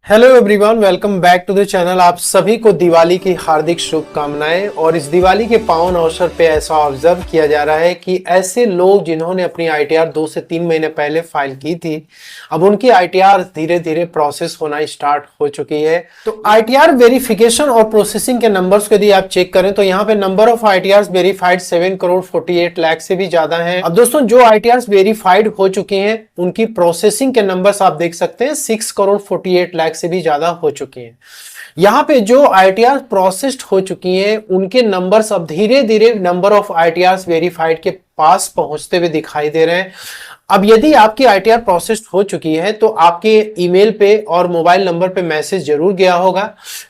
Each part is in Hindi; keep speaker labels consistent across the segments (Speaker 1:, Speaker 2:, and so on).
Speaker 1: Hello everyone, welcome back to the channel. आप सभी को दिवाली की हार्दिक शुभकामनाएं। और इस दिवाली के पावन अवसर पे ऐसा ऑब्जर्व किया जा रहा है कि ऐसे लोग जिन्होंने अपनी आईटीआर 2 से 3 महीने पहले फाइल की थी, अब उनकी आईटीआर धीरे धीरे प्रोसेस होना स्टार्ट हो चुकी है। तो आईटीआर वेरिफिकेशन और प्रोसेसिंग के नंबर्स को यदि आप चेक करें तो यहाँ पे नंबर ऑफ आईटीआर वेरीफाइड 7,48,00,000 से भी ज्यादा है। अब दोस्तों, जो आईटीआर वेरीफाइड हो चुकी हैं उनकी प्रोसेसिंग के नंबर्स आप देख सकते हैं 6,48,00,000 से भी ज्यादा हो चुकी हैं। यहां पे जो आईटीआर प्रोसेस्ड हो चुकी हैं उनके नंबर्स अब धीरे धीरे नंबर ऑफ आईटीआर वेरीफाइड के पास पहुंचते हुए दिखाई दे रहे हैं। अब यदि आपकी आईटीआर प्रोसेस्ड हो चुकी है तो आपके ईमेल पे और मोबाइल नंबर पे मैसेज जरूर गया होगा,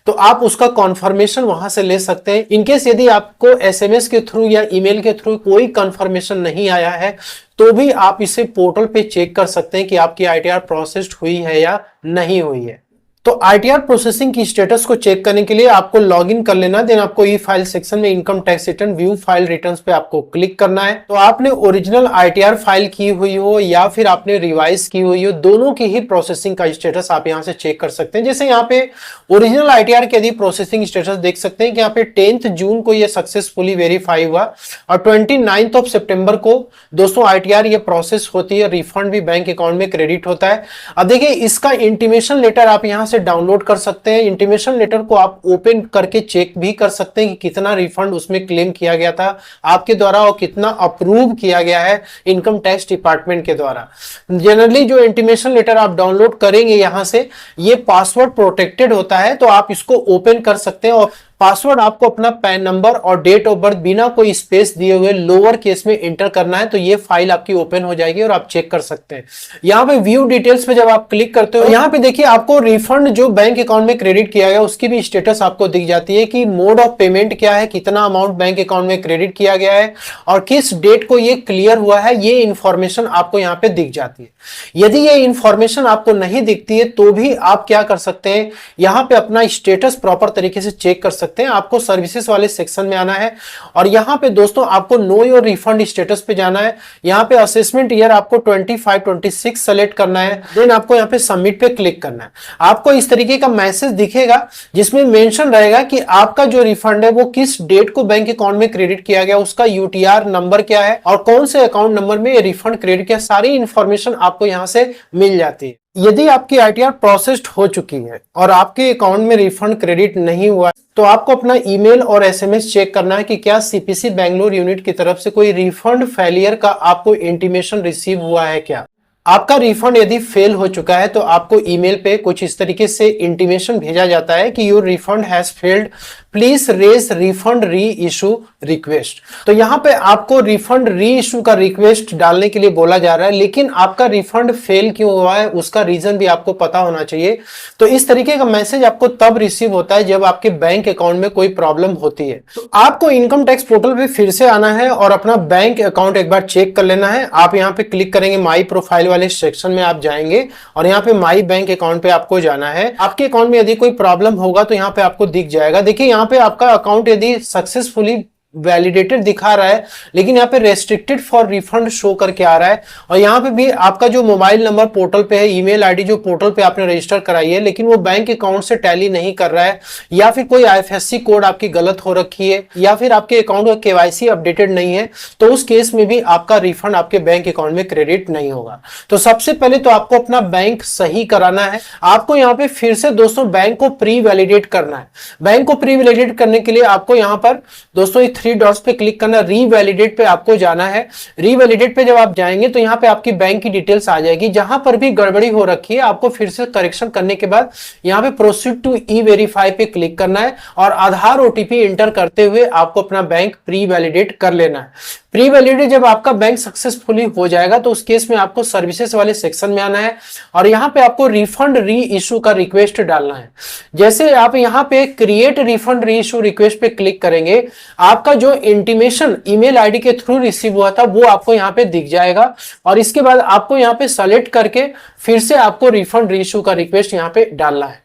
Speaker 1: तो आप उसका कॉन्फर्मेशन वहां से ले सकते हैं। इनकेस यदि आपको एसएमएस के थ्रू या ईमेल के थ्रू कोई कॉन्फर्मेशन नहीं आया है तो भी आप इसे पोर्टल पे चेक कर सकते हैं कि आपकी आईटीआर प्रोसेस्ड हुई है या नहीं हुई है। तो आईटीआर प्रोसेसिंग की स्टेटस को चेक करने के लिए आपको लॉगिन कर लेना, देन आपको ई फाइल सेक्शन में income tax return view file returns पे आपको क्लिक करना है। तो आपने ओरिजिनल आईटीआर फाइल की हुई हो या फिर आपने रिवाइज की हुई हो, दोनों की ही प्रोसेसिंग का स्टेटस आप यहां से चेक कर सकते हैं। जैसे यहाँ पे ओरिजिनल आईटीआर के यदि प्रोसेसिंग स्टेटस देख सकते हैं कि यहाँ पे 10 जून को ये सक्सेसफुली वेरीफाई हुआ और 29 सितंबर को दोस्तों आईटीआर ये प्रोसेस होती है, रिफंड भी बैंक अकाउंट में क्रेडिट होता है। अब देखिए, इसका इंटीमेशन लेटर आप यहां से डाउनलोड कर सकते हैं। इंटीमेशन लेटर को आप ओपन करके चेक भी कर सकते हैं कि कितना रिफंड उसमें क्लेम किया गया था आपके द्वारा और कितना अप्रूव किया गया है इनकम टैक्स डिपार्टमेंट के द्वारा। जनरली जो इंटीमेशन लेटर आप डाउनलोड करेंगे यहां से, ये पासवर्ड प्रोटेक्टेड होता है, तो आप इसको ओपन कर सकते हैं और पासवर्ड आपको अपना पैन नंबर और डेट ऑफ बर्थ बिना कोई स्पेस दिए हुए लोअर केस में एंटर करना है, तो ये फाइल आपकी ओपन हो जाएगी और आप चेक कर सकते हैं। यहाँ पे व्यू डिटेल्स पे जब आप क्लिक करते हो, यहाँ पे देखिए आपको रिफंड जो बैंक अकाउंट में क्रेडिट किया गया उसकी भी स्टेटस आपको दिख जाती है कि मोड ऑफ पेमेंट क्या है, कितना अमाउंट बैंक अकाउंट में क्रेडिट किया गया है और किस डेट को ये क्लियर हुआ है, ये इंफॉर्मेशन आपको यहाँ पे दिख जाती है। यदि ये इंफॉर्मेशन आपको नहीं दिखती है तो भी आप क्या कर सकते हैं, यहाँ पे अपना स्टेटस प्रॉपर तरीके से चेक कर सकते हैं। आपको सर्विसेज वाले सेक्शन में आना है और यहां पे दोस्तों आपको नो योर रिफंड स्टेटस पे जाना है। यहां पे असेसमेंट ईयर आपको 25-26 सेलेक्ट करना है, देन आपको यहां पे सबमिट पे क्लिक करना है। आपको इस तरीके का मैसेज दिखेगा जिसमें मेंशन रहेगा कि आपका जो रिफंड है वो किस डेट को बैंक अकाउंट में क्रेडिट किया गया, उसका यूटीआर नंबर क्या है और कौन से अकाउंट नंबर में रिफंड क्रेडिट किया, सारी इंफॉर्मेशन आपको यहां से मिल जाती है। यदि आपकी आईटीआर प्रोसेस्ड हो चुकी है और आपके अकाउंट में रिफंड क्रेडिट नहीं हुआ तो आपको अपना ईमेल और एसएमएस चेक करना है कि क्या सीपीसी बेंगलुरु यूनिट की तरफ से कोई रिफंड फेलियर का आपको इंटीमेशन रिसीव हुआ है क्या। आपका रिफंड यदि फेल हो चुका है तो आपको ईमेल पे कुछ इस तरीके से इंटीमेशन भेजा जाता है कि your refund has failed, please raise refund reissue request. तो यहां पे आपको रिफंड री इशू का रिक्वेस्ट डालने के लिए बोला जा रहा है, लेकिन आपका रिफंड फेल क्यों हुआ है उसका रीजन भी आपको पता होना चाहिए। तो इस तरीके का मैसेज आपको तब रिसीव होता है जब आपके बैंक अकाउंट में कोई प्रॉब्लम होती है। तो आपको इनकम टैक्स पोर्टल पे फिर से आना है और अपना बैंक अकाउंट एक बार चेक कर लेना है। आप यहाँ पे क्लिक करेंगे, माई प्रोफाइल वाले सेक्शन में आप जाएंगे और यहाँ पे माई बैंक अकाउंट पे आपको जाना है। आपके अकाउंट में यदि कोई प्रॉब्लम होगा तो यहाँ पे आपको दिख जाएगा। देखिए, यहाँ पे आपका अकाउंट यदि सक्सेसफुली वैलिडेटेड दिखा रहा है लेकिन यहाँ पे रेस्ट्रिक्टेड फॉर रिफंड शो करके आ रहा है और यहाँ पे भी आपका जो मोबाइल नंबर पोर्टल पे है, ईमेल आईडी जो पोर्टल पे आपने रजिस्टर कराई है लेकिन वो बैंक अकाउंट से टैली नहीं कर रहा है, या फिर कोई आईएफएससी कोड आपकी गलत हो रखी है, या फिर आपके अकाउंट का केवाईसी अपडेटेड नहीं है, तो उस केस में भी आपका रिफंड आपके बैंक अकाउंट में क्रेडिट नहीं होगा। तो सबसे पहले तो आपको अपना बैंक सही कराना है। आपको यहाँ पे फिर से दोस्तों बैंक को प्री वैलिडेट करना है। बैंक को प्री वैलिडेट करने के लिए आपको यहाँ पर दोस्तों 3 डॉट्स पे क्लिक करना, रीवैलिडेट पे आपको जाना है। रीवैलिडेट पे जब आप जाएंगे तो यहाँ पे आपकी बैंक की डिटेल्स आ जाएगी। जहां पर भी गड़बड़ी हो रखी है आपको फिर से करेक्शन करने के बाद यहाँ पे प्रोसीड टू ई वेरीफाई पे क्लिक करना है और आधार ओटीपी एंटर करते हुए आपको अपना बैंक प्री वैलिडेट कर लेना है। प्री वैलिडेट जब आपका बैंक सक्सेसफुली हो जाएगा तो उस केस में आपको सर्विसेज वाले सेक्शन में आना है और यहाँ पे आपको रिफंड री इशू का रिक्वेस्ट डालना है। जैसे आप यहाँ पे create refund reissue request पे क्लिक करेंगे, आपका जो इंटीमेशन ईमेल आईडी के थ्रू रिसीव हुआ था वो आपको यहाँ पे दिख जाएगा और इसके बाद आपको यहाँ पे सेलेक्ट करके फिर से आपको रिफंड री इशू का रिक्वेस्ट यहाँ पे डालना है।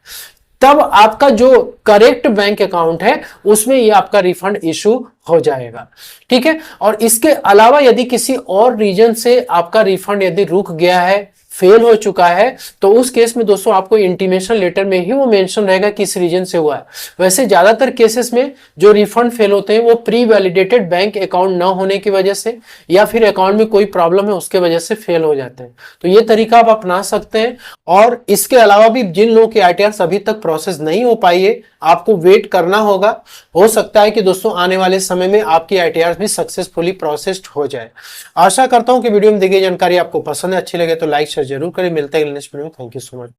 Speaker 1: तब आपका जो करेक्ट बैंक अकाउंट है उसमें ये आपका रिफंड इशू हो जाएगा। ठीक है, और इसके अलावा यदि किसी और रीजन से आपका रिफंड यदि रुक गया है, फेल हो चुका है तो उस केस में दोस्तों आपको इंटीमेशन लेटर में ही वो मेंशन रहेगा किस रीजन से हुआ है। वैसे ज्यादातर केसेस में जो रिफंड फेल होते हैं वो प्री वैलिडेटेड बैंक अकाउंट ना होने की वजह से या फिर अकाउंट में कोई प्रॉब्लम है उसके वजह से फेल हो जाते हैं। तो ये तरीका आप अपना सकते हैं। और इसके अलावा भी जिन लोगों की आईटीआर अभी तक प्रोसेस नहीं हो पाई है, आपको वेट करना होगा। हो सकता है कि दोस्तों आने वाले समय में आपकी आईटीआर भी सक्सेसफुली प्रोसेस्ड हो जाए। आशा करता हूं कि वीडियो में दी गई जानकारी आपको पसंद है, अच्छी लगे तो लाइक शेयर जरूर करें। मिलते हैं नेक्स्ट वीडियो में। Thank you so much.